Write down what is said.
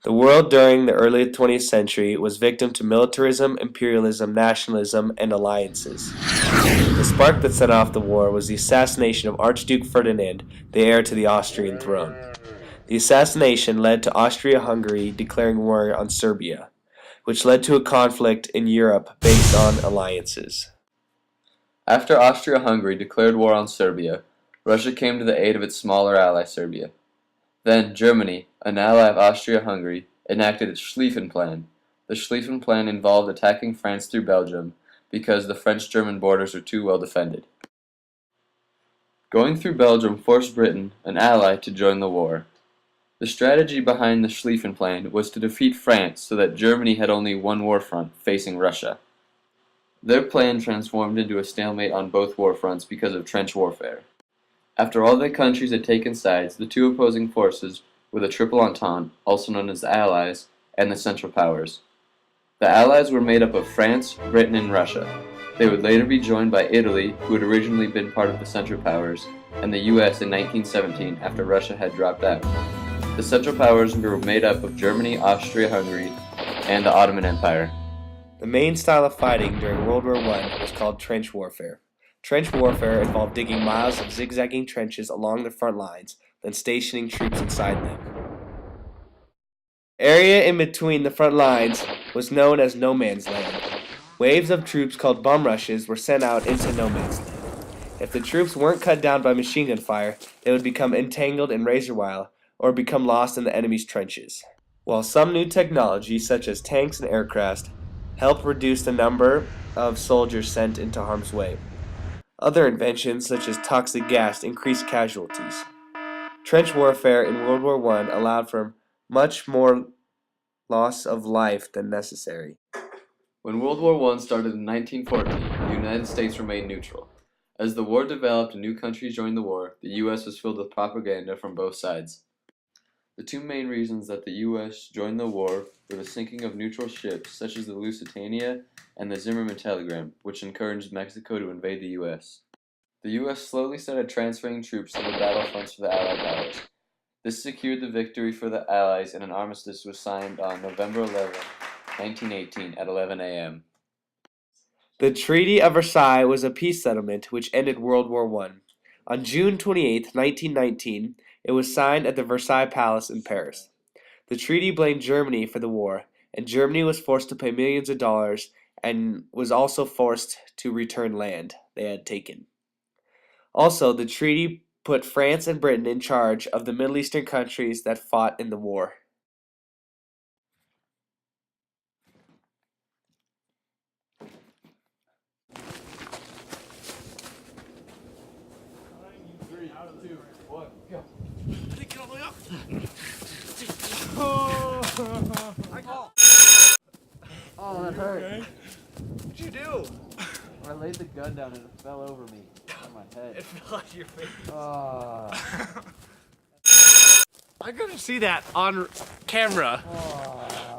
The world during the early 20th century was victim to militarism, imperialism, nationalism, and alliances. The spark that set off the war was the assassination of Archduke Ferdinand, the heir to the Austrian throne. The assassination led to Austria-Hungary declaring war on Serbia, which led to a conflict in Europe based on alliances. After Austria-Hungary declared war on Serbia, Russia came to the aid of its smaller ally Serbia. Then Germany, an ally of Austria-Hungary, enacted its Schlieffen Plan. The Schlieffen Plan involved attacking France through Belgium because the French-German borders were too well defended. Going through Belgium forced Britain, an ally, to join the war. The strategy behind the Schlieffen Plan was to defeat France so that Germany had only one war front, facing Russia. Their plan transformed into a stalemate on both war fronts because of trench warfare. After all the countries had taken sides, the two opposing forces were the Triple Entente, also known as the Allies, and the Central Powers. The Allies were made up of France, Britain, and Russia. They would later be joined by Italy, who had originally been part of the Central Powers, and the US in 1917 after Russia had dropped out. The Central Powers were made up of Germany, Austria-Hungary, and the Ottoman Empire. The main style of fighting during World War I was called trench warfare. Trench warfare involved digging miles of zigzagging trenches along the front lines, then stationing troops inside them. The area in between the front lines was known as no man's land. Waves of troops called bum rushes were sent out into no man's land. If the troops weren't cut down by machine gun fire, they would become entangled in razor wire or become lost in the enemy's trenches. While some new technology, such as tanks and aircraft, helped reduce the number of soldiers sent into harm's way, other inventions, such as toxic gas, increased casualties. Trench warfare in World War I allowed for much more loss of life than necessary. When World War I started in 1914, the United States remained neutral. As the war developed and new countries joined the war, the U.S. was filled with propaganda from both sides. The two main reasons that the U.S. joined the war were the sinking of neutral ships such as the Lusitania and the Zimmerman Telegram, which encouraged Mexico to invade the U.S. The U.S. slowly started transferring troops to the battlefronts for the Allied powers. This secured the victory for the Allies, and an armistice was signed on November 11, 1918 at 11 a.m. The Treaty of Versailles was a peace settlement which ended World War I. On June 28, 1919, it was signed at the Versailles Palace in Paris. The treaty blamed Germany for the war, and Germany was forced to pay millions of dollars and was also forced to return land they had taken. Also, the treaty put France and Britain in charge of the Middle Eastern countries that fought in the war. Oh, that hurt. Okay. What'd you do? I laid the gun down and it fell over me on my head. It fell out your face. Oh. I couldn't see that on camera. Oh.